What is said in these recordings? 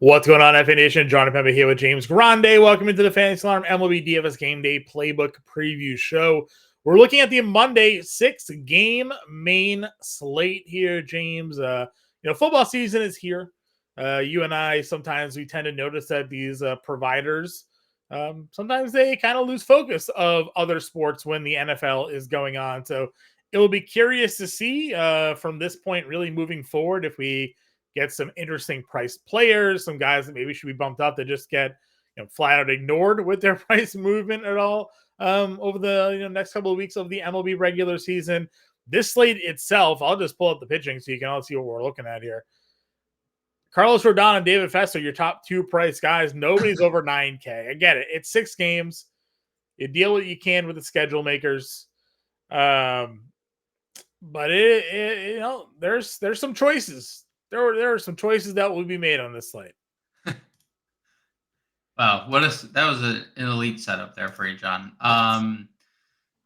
What's going on, FA Nation? John Impemba here with James Grande. Welcome into the Fantasy Alarm MLB DFS Game Day Playbook Preview Show. We're looking at the Monday 6-game main slate here, James. Football season is here. You and I, sometimes we tend to notice that these providers, sometimes they kind of lose focus of other sports when the NFL is going on. So it will be curious to see from this point really moving forward if we get some interesting priced players, some guys that maybe should be bumped up that just get flat out ignored with their price movement at all over the next couple of weeks of the MLB regular season. This slate itself, I'll just pull up the pitching so you can all see what we're looking at here. Carlos Rodon and David Festa, your top two price guys. Nobody's over 9K. I get it. It's 6 games. You deal what you can with the schedule makers. But there's some choices. There are some choices that will be made on this slate. Wow, that was an elite setup there for you, John.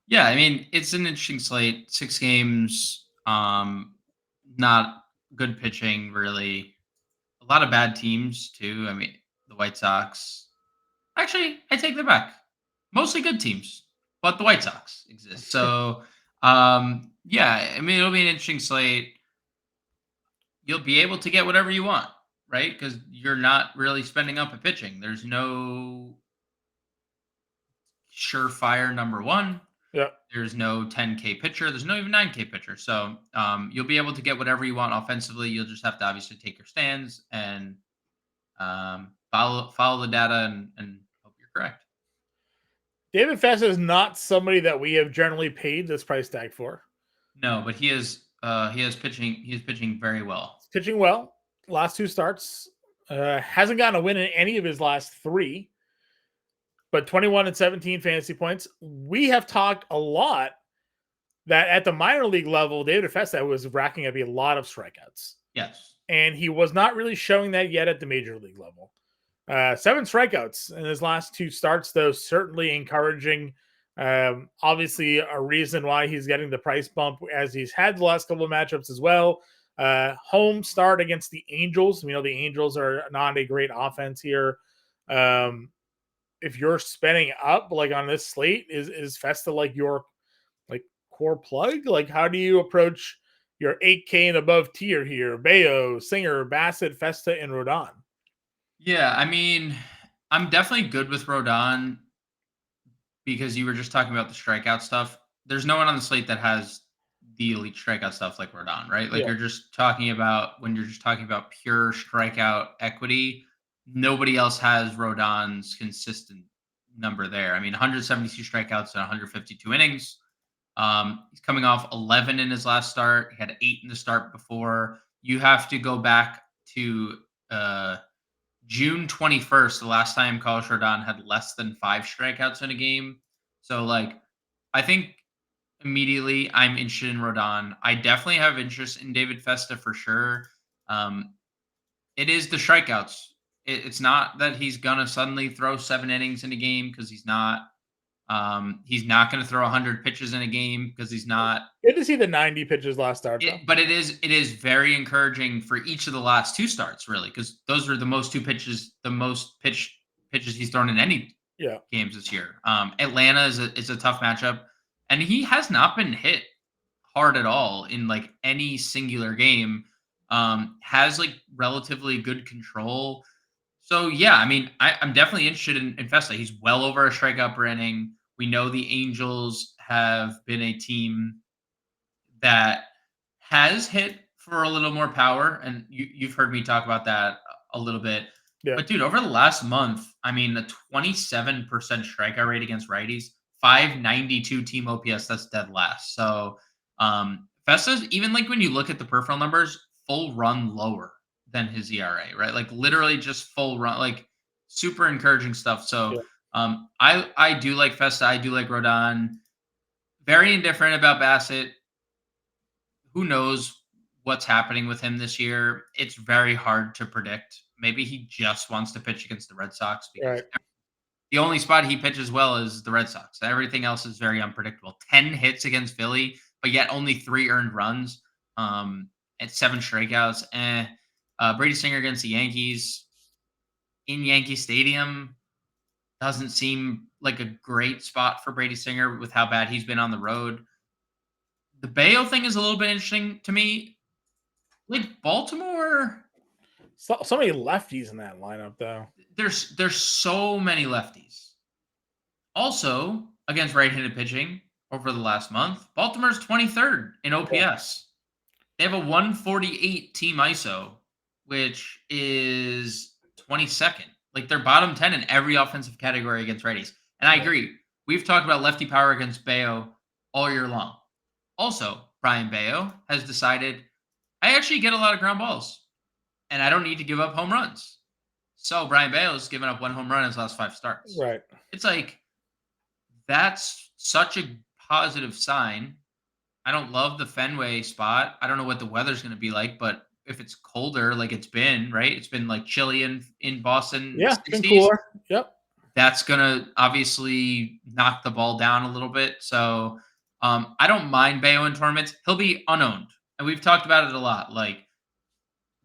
Yeah, I mean, it's an interesting slate. 6 games, not good pitching, really. A lot of bad teams too. I mean, the White Sox. Actually, I take that back. Mostly good teams, but the White Sox exist. So, yeah, I mean, it'll be an interesting slate. You'll be able to get whatever you want, right? Because you're not really spending up a pitching. There's no surefire number one. Yeah. There's no 10K pitcher. There's no even 9K pitcher. So you'll be able to get whatever you want offensively. You'll just have to obviously take your stands and follow the data and hope you're correct. David Festa is not somebody that we have generally paid this price tag for. No, but he is pitching. He is pitching very well. He's pitching well. Last 2 starts. Hasn't gotten a win in any of his last 3. But 21 and 17 fantasy points. We have talked a lot that at the minor league level, David Festa was racking up a lot of strikeouts. Yes. And he was not really showing that yet at the major league level. 7 strikeouts in his last 2 starts, though, certainly encouraging. Obviously, a reason why he's getting the price bump as he's had the last couple of matchups as well. Home start against the Angels. We know the Angels are not a great offense here. If you're spending up like on this slate, is Festa like your core plug? Like, how do you approach your 8K and above tier here? Bayo, Singer, Bassett, Festa, and Rodon. Yeah, I mean, I'm definitely good with Rodon because you were just talking about the strikeout stuff. There's no one on the slate that has the elite strikeout stuff like Rodon, right? Like You're just talking about when you're just talking about pure strikeout equity. Nobody else has Rodon's consistent number there. I mean, 172 strikeouts and 152 innings. He's coming off 11 in his last start. He had 8 in the start before. You have to go back to June 21st, the last time Carlos Rodon had less than 5 strikeouts in a game. So, I think immediately I'm interested in Rodon. I definitely have interest in David Festa for sure. It is the strikeouts. It's not that he's gonna suddenly throw 7 innings in a game because he's not. He's not going to throw 100 pitches in a game because he's not. Good to see the 90 pitches last start, though. But it is very encouraging for each of the last 2 starts, really, because those are the most pitches he's thrown in any games this year. Atlanta is a tough matchup, and he has not been hit hard at all in any singular game. Has relatively good control. So, yeah, I mean, I'm definitely interested in Festa. He's well over a strikeout per inning. We know the Angels have been a team that has hit for a little more power, and you've heard me talk about that a little bit. Yeah. But, dude, over the last month, I mean, a 27% strikeout rate against righties, 592 team OPS, that's dead last. So, Festa's, even when you look at the peripheral numbers, full run lower than his ERA, right? Literally just full run, super encouraging stuff. So I do like Festa. I do like Rodon. Very indifferent about Bassett. Who knows what's happening with him this year? It's very hard to predict. Maybe he just wants to pitch against the Red Sox because the only spot he pitches well is the Red Sox. Everything else is very unpredictable. 10 hits against Philly, but yet only 3 earned runs. At 7 strikeouts. Brady Singer against the Yankees. in Yankee Stadium doesn't seem like a great spot for Brady Singer with how bad he's been on the road. The Bayo thing is a little bit interesting to me. Like Baltimore, so many lefties in that lineup, though. There's so many lefties. Also, against right-handed pitching over the last month, Baltimore's 23rd in OPS. They have a 148 team ISO, which is 22nd. Like they're bottom 10 in every offensive category against righties. And I agree. We've talked about lefty power against Bayo all year long. Also, Brian Bayo has decided I actually get a lot of ground balls and I don't need to give up home runs. So Brian Bayo's given up 1 home run in his last 5 starts. Right. It's like that's such a positive sign. I don't love the Fenway spot. I don't know what the weather's going to be like, but if it's colder, like it's been, right? It's been like chilly in Boston. Yeah, 60s, it's been cooler. Yep. That's going to obviously knock the ball down a little bit. So I don't mind Bayo in tournaments. He'll be unowned. And we've talked about it a lot. Like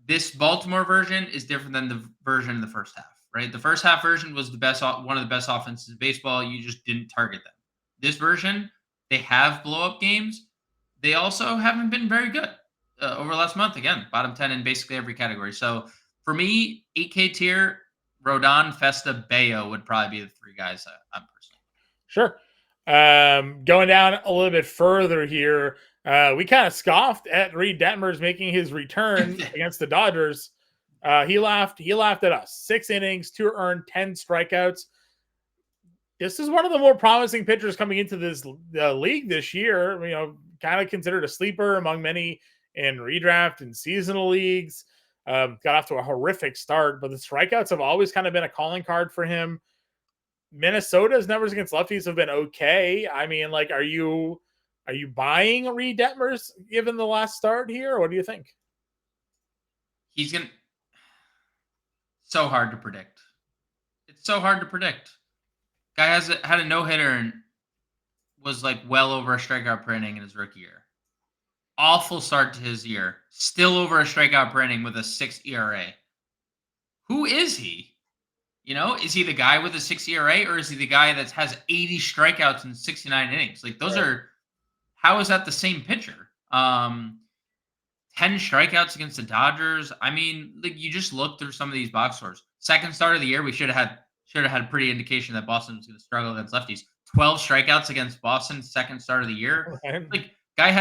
this Baltimore version is different than the version in the first half, right? The first half version was one of the best offenses in baseball. You just didn't target them. This version, they have blow up games. They also haven't been very good over the last month. Again, bottom 10 in basically every category. So for me, 8K tier, Rodon, Festa, Bayo would probably be the 3 guys I'm personally. Sure. Going down a little bit further here, we kind of scoffed at Reed Detmers making his return against the Dodgers. He laughed at us. 6 innings, 2 earned, 10 strikeouts. This is one of the more promising pitchers coming into this league this year. You know, kind of considered a sleeper among many in redraft and seasonal leagues. Got off to a horrific start, but the strikeouts have always kind of been a calling card for him. Minnesota's numbers against lefties have been okay. I mean, like, are you buying Reed Detmers given the last start here? Or what do you think? He's gonna so hard to predict. It's so hard to predict. Guy had a no hitter and was like well over a strikeout per inning in his rookie year. Awful start to his year. Still over a strikeout per inning with a 6 ERA. Who is he? You know, is he the guy with a 6 ERA or is he the guy that has 80 strikeouts in 69 innings? Like those are how is that the same pitcher? 10 strikeouts against the Dodgers. I mean, like you just look through some of these box scores. Second start of the year, we should have had a pretty indication that Boston was going to struggle against lefties. 12 strikeouts against Boston, second start of the year. Right. Like guy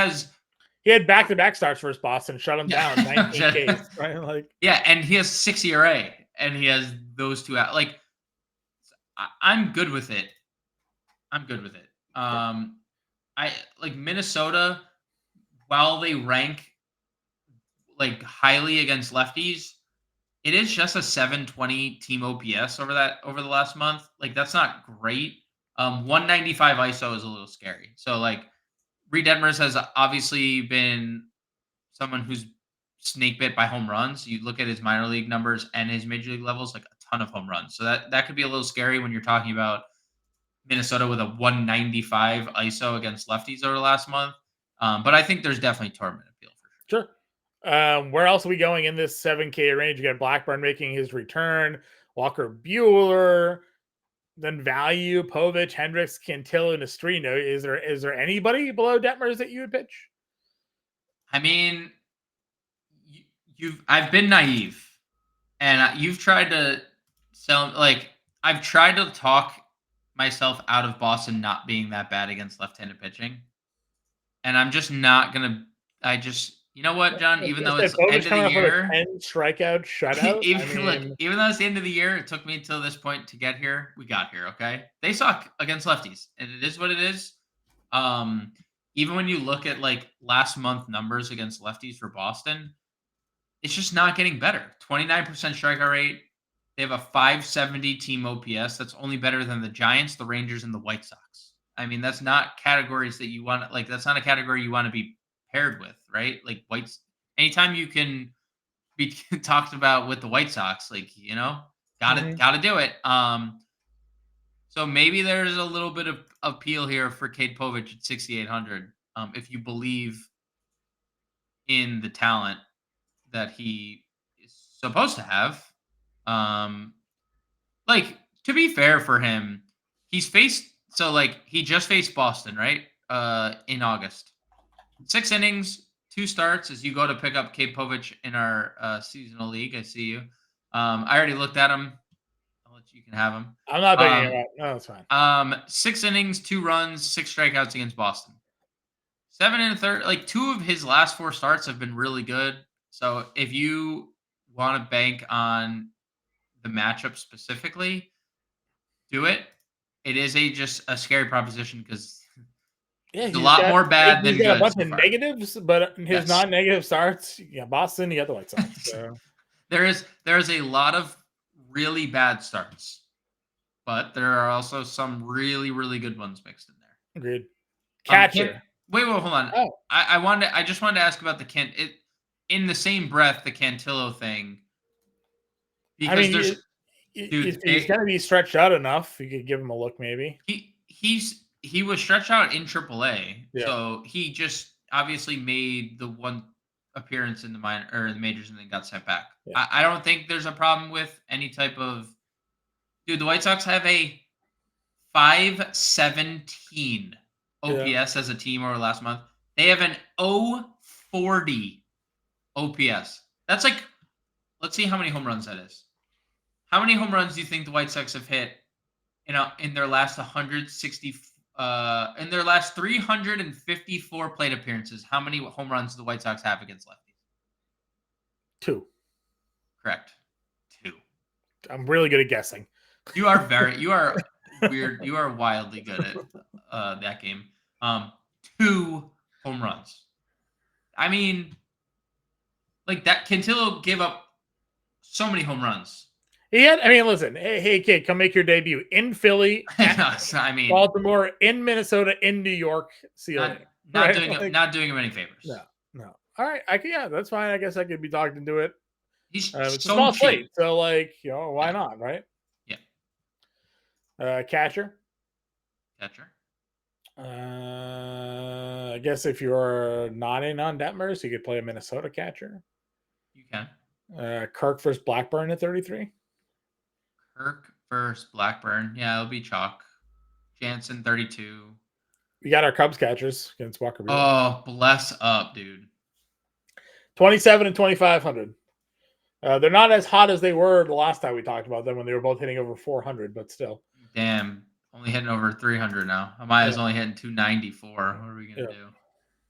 he had back-to-back starts versus Boston, shut him down 19 Ks. Right? Like and he has 6 ERA and he has those 2 out. Like I'm good with it. I'm good with it. I like Minnesota while they rank like highly against lefties, it is just a 720 team OPS over the last month. Like that's not great. 195 ISO is a little scary. So like Reed Detmers has obviously been someone who's snake bit by home runs. You look at his minor league numbers and his major league levels, like a ton of home runs. So that could be a little scary when you're talking about Minnesota with a 195 ISO against lefties over the last month. But I think there's definitely tournament appeal for sure. Where else are we going in this 7K range? You got Blackburn making his return, Walker Buehler, then Value, Povich, Hendricks, Cantillo, and Estrino. Is there anybody below Detmers that you would pitch? I mean, I've been naive, and you've tried to sell. Like I've tried to talk myself out of Boston not being that bad against left-handed pitching, and I'm just not gonna. You know what, John? Even though it's end of the year, 10 strikeout shutout. Even though it's the end of the year, it took me until this point to get here. We got here, okay? They suck against lefties, and it is what it is. Even when you look at like last month numbers against lefties for Boston, it's just not getting better. 29% strikeout rate. They have a 570 team OPS. That's only better than the Giants, the Rangers, and the White Sox. I mean, that's not categories that you want. Like, that's not a category you want to be paired with, right? Like anytime you can be talked about with the White Sox, like, you know, gotta do it. So maybe there's a little bit of appeal here for Cade Povich at 6,800. If you believe in the talent that he is supposed to have. like, to be fair for him, he just faced Boston, right? In August. 6 innings, 2 starts as you go to pick up Kate Povich in our seasonal league. I see you. I already looked at him. You can have him. I'm not picking him up. No, that's fine. 6 innings, 2 runs, 6 strikeouts against Boston. 7 1/3. Like 2 of his last 4 starts have been really good. So if you want to bank on the matchup specifically, do it. It is just a scary proposition because he's a lot more bad than good. He's got a bunch of negatives, but his non-negative starts, Boston, you got the White Sox. So. there is a lot of really bad starts, but there are also some really, really good ones mixed in there. Agreed. Catcher. Wait, hold on. Oh. I just wanted to ask about in the same breath, the Cantillo thing. Because he's got to be stretched out enough. You could give him a look, maybe. He was stretched out in AAA, so he just obviously made the one appearance in the the majors and then got sent back. Yeah. I don't think there's a problem with any type of. Dude, the White Sox have a 517 OPS as a team over last month. They have an 040 OPS. That's like, let's see how many home runs that is. How many home runs do you think the White Sox have hit in their last 160? In their last 354 plate appearances, how many home runs do the White Sox have against lefties? 2. Correct. 2. I'm really good at guessing. You are weird. You are wildly good at that game. 2 home runs. I mean, like that. Cantillo gave up so many home runs. Listen. Hey, kid, come make your debut in Philly. Baltimore, in Minnesota, in New York. See you later. Not doing him any favors. No. All right, that's fine. I guess I could be talked into it. He's it's a small slate, so why not, right? Yeah. Catcher. I guess if you're not in on Detmers, you could play a Minnesota catcher. You can. Kirk versus Blackburn at 33. Kirk versus Blackburn. Yeah, it'll be chalk. Jansen, 32. We got our Cubs catchers against Walker Buehler. Oh, bless up, dude. 27 and 2,500. They're not as hot as they were the last time we talked about them when they were both hitting over 400, but still. Damn. Only hitting over 300 now. Amaya's only hitting 294. What are we going to do?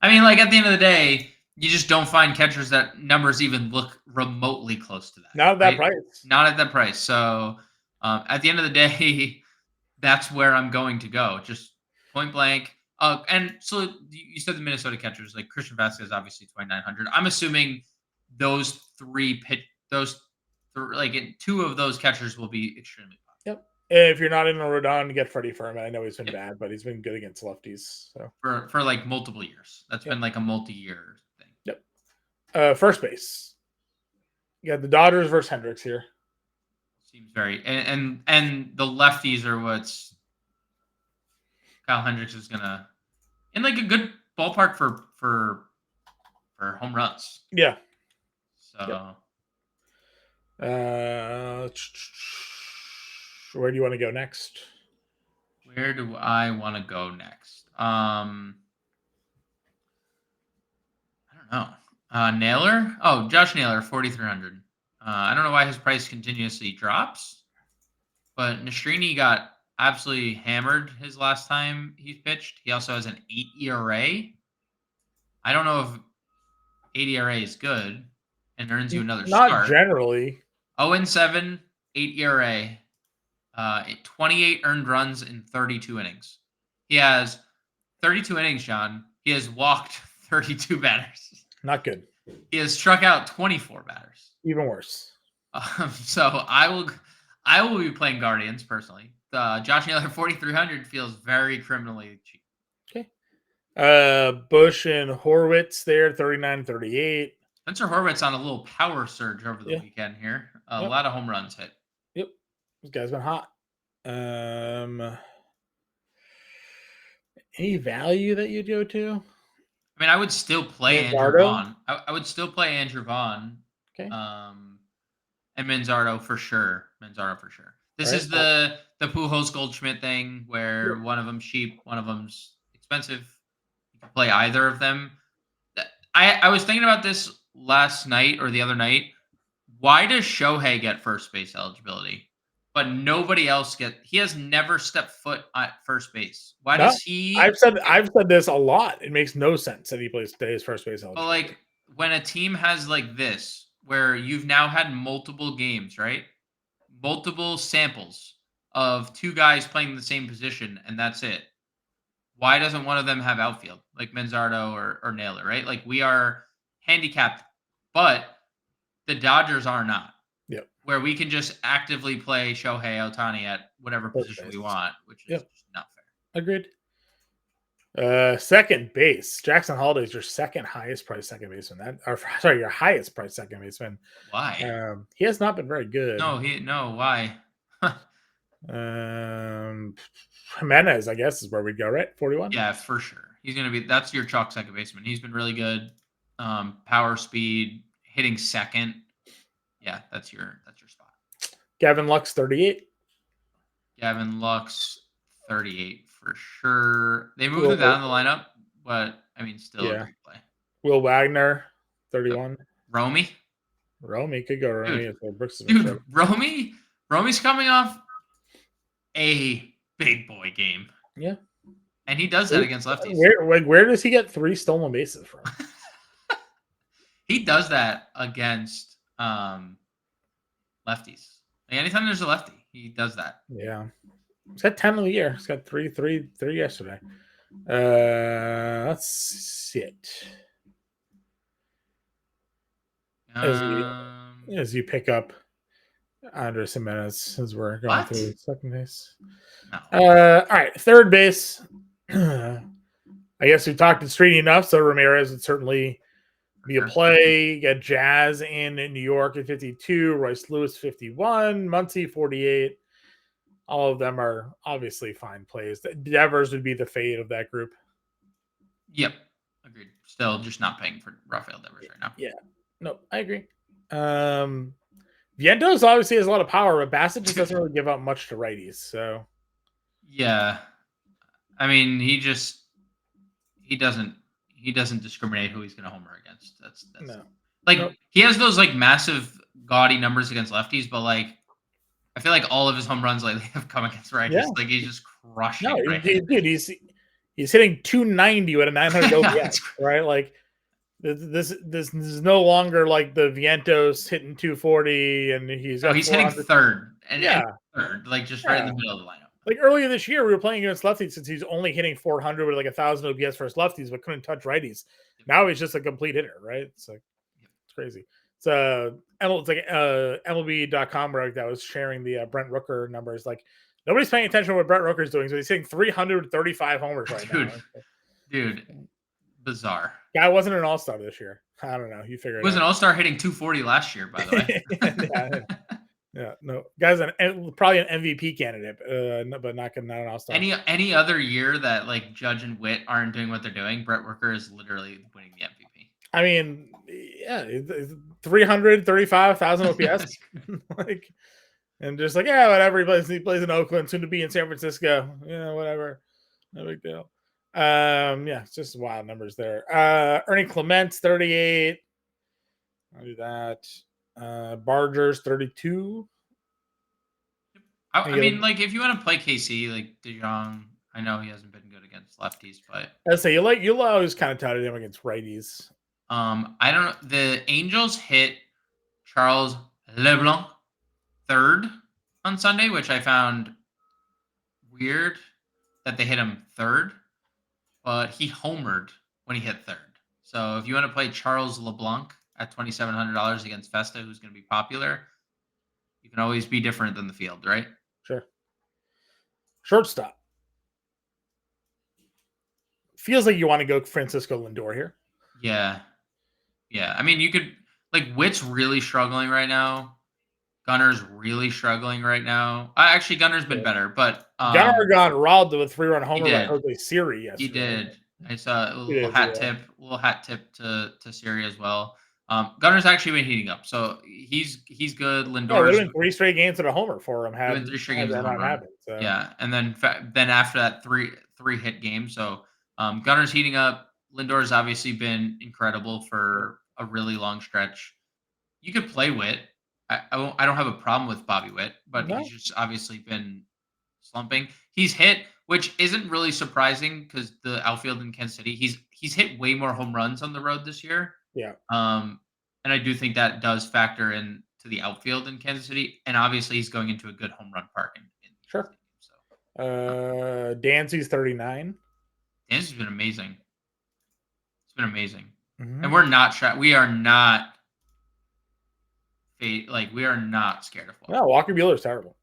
I mean, like, at the end of the day, you just don't find catchers that numbers even look remotely close to that. Not at that price. Not at that price. So, at the end of the day, that's where I'm going to go. Just point blank. And so you said the Minnesota catchers, like Christian Vasquez, obviously 2,900. I'm assuming those 2 of those catchers will be extremely popular. Yep. If you're not in a Rodon, get Freddie Fermin. I know he's been bad, but he's been good against lefties. So for like multiple years. That's been like a multi-year thing. Yep. First base. You got the Dodgers versus Hendricks here. Seems very and the lefties are what's Kyle Hendricks is gonna in like a good ballpark for home runs. Yeah. So where do you want to go next? Where do I want to go next? I don't know. Naylor? Oh, Josh Naylor, 4,300. I don't know why his price continuously drops, but Nastrini got absolutely hammered his last time he pitched. He also has an 8 ERA. I don't know if 8 ERA is good and earns you another start. Not generally. 0-7, 8 ERA, 28 earned runs in 32 innings. He has 32 innings, John. He has walked 32 batters. Not good. He has struck out 24 batters. Even worse. So I will be playing Guardians personally. Josh Naylor 4,300 feels very criminally cheap. Okay. Bush and Horwitz there, 39-38. Spencer Horwitz on a little power surge over the weekend here. A lot of home runs hit. Yep. This guy's been hot. Any value that you'd go to? I mean, I would still play Andrew Vaughn. I would still play Andrew Vaughn. Okay. And Manzardo for sure. This is the Pujols Goldschmidt thing where one of them's cheap, one of them's expensive. You can play either of them. I was thinking about this last night or the other night. Why does Shohei get first base eligibility, but nobody else he has never stepped foot at first base? Why does he? I've said this a lot. It makes no sense that he stays first base eligibility. But like when a team has like this, where you've now had multiple games, right? Multiple samples of two guys playing the same position, and that's it. Why doesn't one of them have outfield, like Manzardo or Naylor, right? Like we are handicapped, but the Dodgers are not. Yep. Where we can just actively play Shohei Ohtani at whatever position we want, which is just not fair. Agreed. Second base. Jackson Holliday is your second highest price second baseman. Your highest price second baseman. Why? He has not been very good. No, why? Jimenez, I guess, is where we'd go, right? 41? Yeah, for sure. That's your chalk second baseman. He's been really good. Power, speed, hitting second. Yeah, that's your spot. Gavin Lux, 38. Gavin Lux, 38 for sure. They moved him down in the lineup, but I mean, still a great play. Will Wagner, 31. Romy could go Romy. Dude, Romy's coming off a big boy game. Yeah. And he does that against lefties. Where does he get 3 stolen bases from? He does that against lefties. Like anytime there's a lefty, he does that. Yeah. He's got 10 of the year. He's got 3 yesterday. Let's sit. As you pick up Andres Jimenez as we're going through second base. No. All right, third base. I guess we talked to Streety enough, so Ramirez would certainly be a play. You got Jazz in New York at 52, Royce Lewis 51, Muncy 48. All of them are obviously fine plays. Devers would be the fade of that group. Yep, agreed. Still just not paying for Rafael Devers right now. Yeah, no, I agree. Vientos obviously has a lot of power, but Bassett just doesn't really give up much to righties. So, yeah, I mean, he doesn't discriminate who he's going to homer against. That's no. He has those like massive gaudy numbers against lefties, but like I feel like all of his home runs lately have come against righties. Yeah. Like he's just crushing. Dude, he's hitting 290 with a 900 OPS, right? Like this is no longer like the Vientos hitting 240, and he's hitting third and third, like just right in the middle of the lineup. Like earlier this year, we were playing against lefties since he's only hitting 400 with like 1,000 OPS versus lefties, but couldn't touch righties. Now he's just a complete hitter, right? It's like it's crazy. It's like MLB.com where that was sharing the Brent Rooker numbers. Like nobody's paying attention to what Brent Rooker's doing, so he's hitting 335 homers right now. Dude, bizarre. Guy wasn't an all-star this year. I don't know. You figure it out. He was an all-star hitting 240 last year, by the way. Yeah, no, guy's probably an MVP candidate, but not an all-star. Any other year that like Judge and Witt aren't doing what they're doing, Brett Rooker is literally winning the MVP. I mean, yeah, 335,000 OPS, like, and just like whatever. He plays in Oakland, soon to be in San Francisco. Yeah, whatever, no big deal. It's just wild numbers there. Ernie Clements 38. I'll do that. Bargers 32. I mean, like if you want to play KC, like DeJong, I know he hasn't been good against lefties, but I'd say you'll always kind of touted him against righties. I don't know. The Angels hit Charles LeBlanc third on Sunday, which I found weird that they hit him third, but he homered when he hit third. So if you want to play Charles LeBlanc at $2,700 against Festa, who's going to be popular, you can always be different than the field, right? Sure. Shortstop. Feels like you want to go Francisco Lindor here. Yeah. I mean, you could Witt's really struggling right now. Gunner's really struggling right now. Actually, Gunner's been better, but Gunner got robbed of a 3-run homer by Jose Siri yesterday. He did. I saw a little hat tip to Siri as well. Gunner's actually been heating up, so he's good. Yeah, Lindor's there's been 3 straight games at a homer for him. doing 3 straight games That of home not run. happened. So. Yeah, and then after that, three hit game. So Gunner's heating up. Lindor's obviously been incredible for a really long stretch. You could play Witt. I don't have a problem with Bobby Witt, but No. he's just obviously been slumping. He's hit, which isn't really surprising because the outfield in Kansas City, he's hit way more home runs on the road this year. Yeah. And I do think that does factor in to the outfield in Kansas City. And obviously, he's going into a good home run park in Sure. So, Dancy's 39. Dan's been amazing. It's been amazing, and Mm-hmm. we are not we are not scared of Walker. No, Walker Buehler's terrible.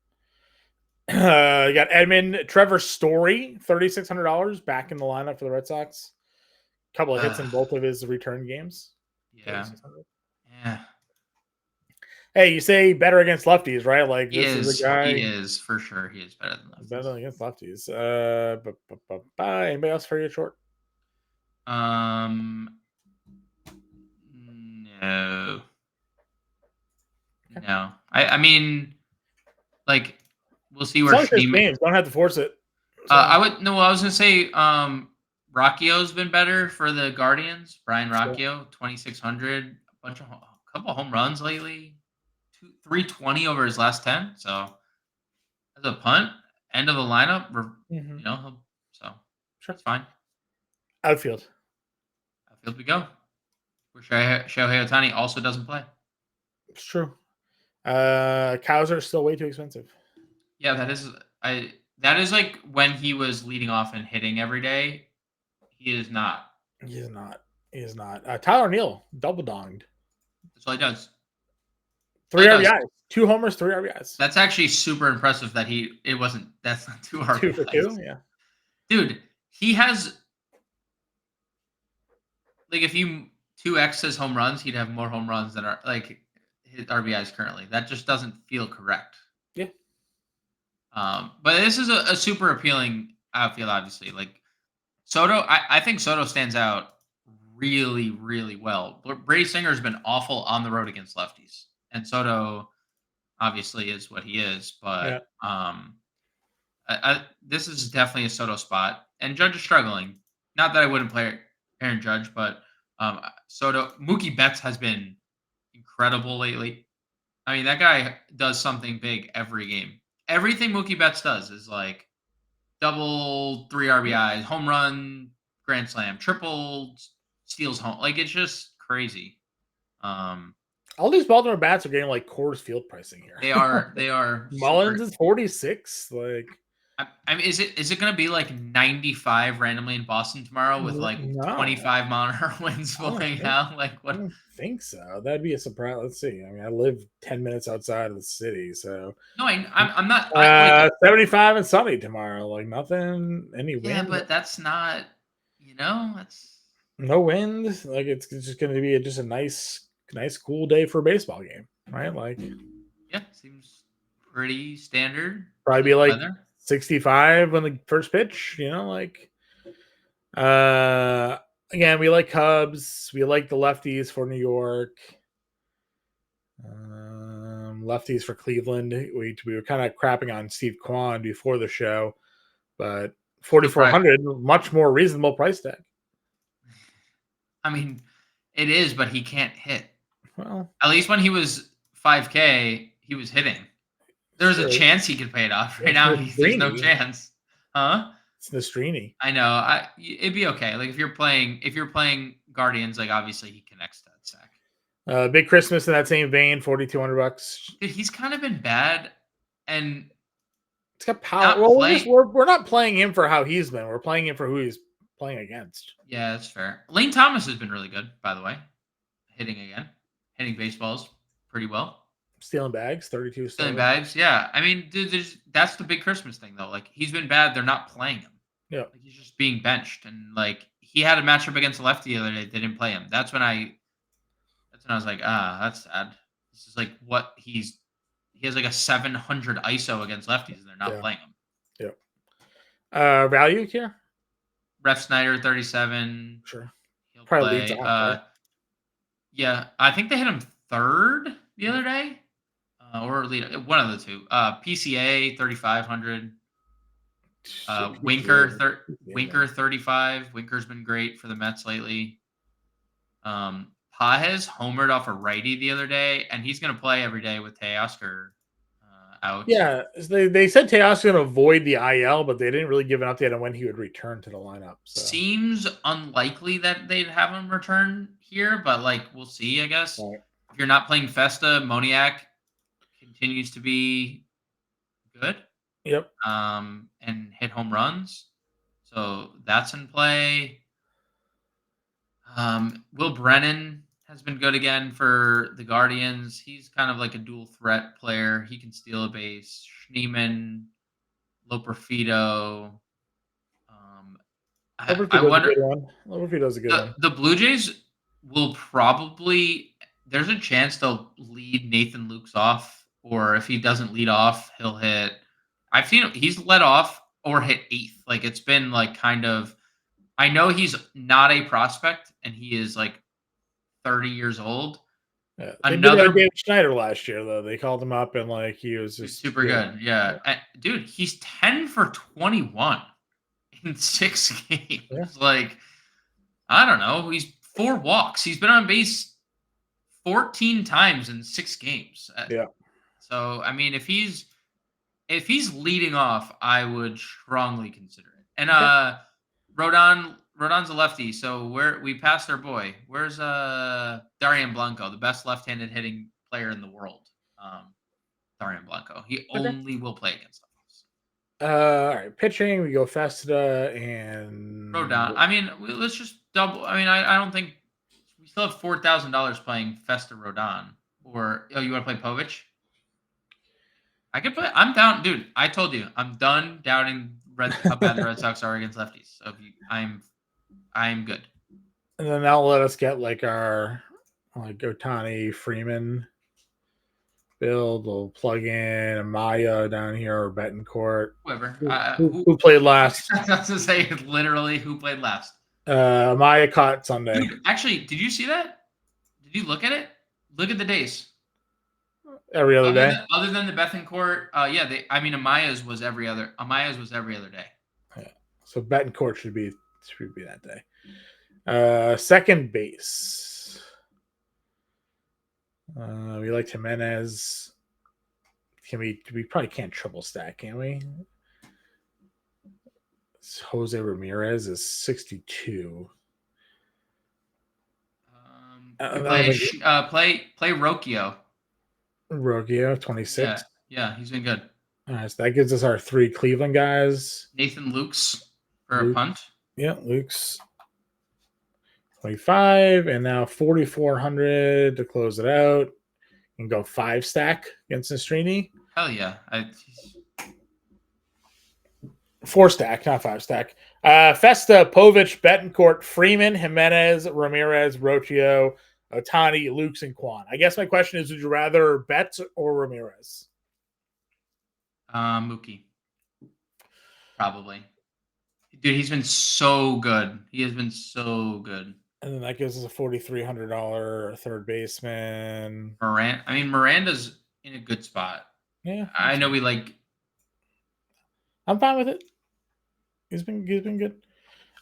You got Edmund Trevor Story, $3,600 back in the lineup for the Red Sox. Couple of hits in both of his return games. Yeah. Yeah. Hey, you say better against lefties, right? Like he this is a guy. He is for sure. He is better than lefties. Better against lefties. Anybody else for you short? No. Okay. No. I mean, like, we'll see where games. Don't have to force it. So. I was gonna say Rocchio's been better for the Guardians. Brian Rocchio, 2,600, a couple home runs lately. 320 over his last 10. So as a punt, end of the lineup, so sure, it's fine. Outfield we go. Where Shohei Ohtani also doesn't play. It's true. Cows are still way too expensive. Yeah, that is like when he was leading off and hitting every day. He is not. He is not. Tyler Neal double donged. That's all he does. 3 RBIs, 2 homers, 3 RBIs. That's actually super impressive that that's not 2 RBIs. 2 for 2, yeah. Dude, he has, like, if you 2x his home runs, he'd have more home runs than his RBIs currently. That just doesn't feel correct. Yeah. But this is a super appealing outfield, obviously. Like Soto, I think Soto stands out really, really well. Brady Singer's been awful on the road against lefties. And Soto obviously is what he is, but this is definitely a Soto spot. And Judge is struggling. Not that I wouldn't play Aaron Judge, but Soto, Mookie Betts has been incredible lately. I mean, that guy does something big every game. Everything Mookie Betts does is like double, 3 RBIs, home run, grand slam, triple, steals home. Like, it's just crazy. All these Baltimore bats are getting like Coors Field pricing here. They are. Mullins is 46. Like, I mean, is it going to be like 95 randomly in Boston tomorrow with like 25 mile-an-hour winds blowing out? Like, what? I don't think so. That'd be a surprise. Let's see. I mean, I live 10 minutes outside of the city, so no, I'm not. 75 and sunny tomorrow. Like nothing. Any wind? Yeah, but that's not. That's no wind. Like it's just going to be just a nice cool day for a baseball game, right? Like, yeah, seems pretty standard. Probably be like 65 on the first pitch, like again, we like Cubs, we like the lefties for New York, lefties for Cleveland. We were kind of crapping on Steve Kwan before the show, but 4,400, much more reasonable price tag. I mean, it is, but he can't hit. Well, at least when he was 5K, he was hitting. There was a chance he could pay it off. Right now, there's no chance. Huh? It's Nastrini. I know. It'd be okay. Like if you're playing Guardians, like obviously he connects to that sack. Big Christmas in that same vein, $4,200. Dude, he's kind of been bad, and it's got power. Well, we're not playing him for how he's been. We're playing him for who he's playing against. Yeah, that's fair. Lane Thomas has been really good, by the way. Hitting baseballs pretty well. Stealing bags, 32. Stealing bags, yeah. I mean, dude, that's the big Christmas thing, though. Like, he's been bad. They're not playing him. Yeah. Like, he's just being benched. And, like, he had a matchup against the lefty the other day. They didn't play him. That's when I was like, that's sad. This is like what he has like a 700 ISO against lefties, and they're not playing him. Yeah. Value here? Ref Snyder, 37. Sure. He'll probably leads off, right? Yeah, I think they hit him third the other day, or lead one of the two. PCA 3,500. Winker 35. Winker's been great for the Mets lately. Pages homered off a righty the other day, and he's going to play every day with Teoscar out. Yeah, they said Teoscar was going to avoid the IL, but they didn't really give an update on when he would return to the lineup. So. Seems unlikely that they'd have him return here, but we'll see, I guess. Right. If you're not playing Festa, Moniak continues to be good. Yep. And hit home runs. So that's in play. Will Brennan has been good again for the Guardians. He's kind of like a dual threat player. He can steal a base. Schneemann, Loperfido. I wonder. Loperfido's a good one. The Blue Jays will probably. There's a chance they'll lead Nathan Lukes off, or if he doesn't lead off, he'll hit. I've seen he's led off or hit eighth. It's been kind of. I know he's not a prospect, and he is 30 years old. Yeah, they did David Schneider last year, though. They called him up, and he was just super good. Yeah. Dude, he's 10 for 21 in 6 games. Yeah. I don't know. He's 4 walks. He's been on base 14 times in 6 games. Yeah. So I mean, if he's leading off, I would strongly consider it. And Rodon's a lefty, so we passed our boy. Where's Darian Blanco, the best left-handed hitting player in the world? Darian Blanco. He only will play against lefties. All right, pitching. We go Festa and Rodon. I mean, let's just double. I mean, I don't think we still have $4,000 playing Festa Rodon. Or you want to play Povich? I could play. I'm down, dude. I told you, I'm done doubting how bad the Red Sox are against lefties. So I'm good. And then that'll let us get our Ohtani, Freeman build. We'll plug in Amaya down here or Betancourt. Whoever. Who played last? I was going to say literally who played last. Amaya caught Sunday. Dude, actually, did you see that? Did you look at it? Look at the days. Every other day. Other than the Betancourt, yeah. Amaya's was every other day. Yeah. So Betancourt should be that day. Second base. We like Jimenez. We probably can't triple stack, can we? Jose Ramirez is 62. Play Rocchio. Rocchio, 26. Yeah, he's been good. All right, so that gives us our 3 Cleveland guys. Nathan Lukes for a punt. Yeah, Lukes. 25, and now 4,400 to close it out. You can go 5 stack against Nastrini. Hell yeah. 4 stack, not 5 stack. Festa, Povich, Betancourt, Freeman, Jimenez, Ramirez, Rocchio, Ohtani, Lukes, and Kwan. I guess my question is, would you rather Betts or Ramirez? Mookie. Probably. Dude, he's been so good. He has been so good. And then that gives us a $4,300 third baseman. Miranda's in a good spot. Yeah. I know I'm fine with it. He's been good.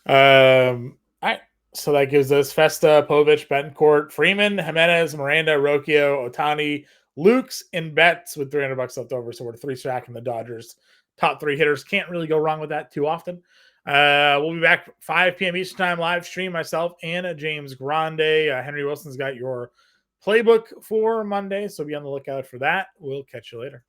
All right. So that gives us Festa, Povich, Betancourt, Freeman, Jimenez, Miranda, Rocchio, Ohtani, Lukes, and Betts with $300 left over. So we're 3 stack in the Dodgers. Top 3 hitters. Can't really go wrong with that too often. We'll be back 5 p.m. Eastern time live stream. Myself and James Grande. Henry Wilson's got your playbook for Monday, so be on the lookout for that. We'll catch you later.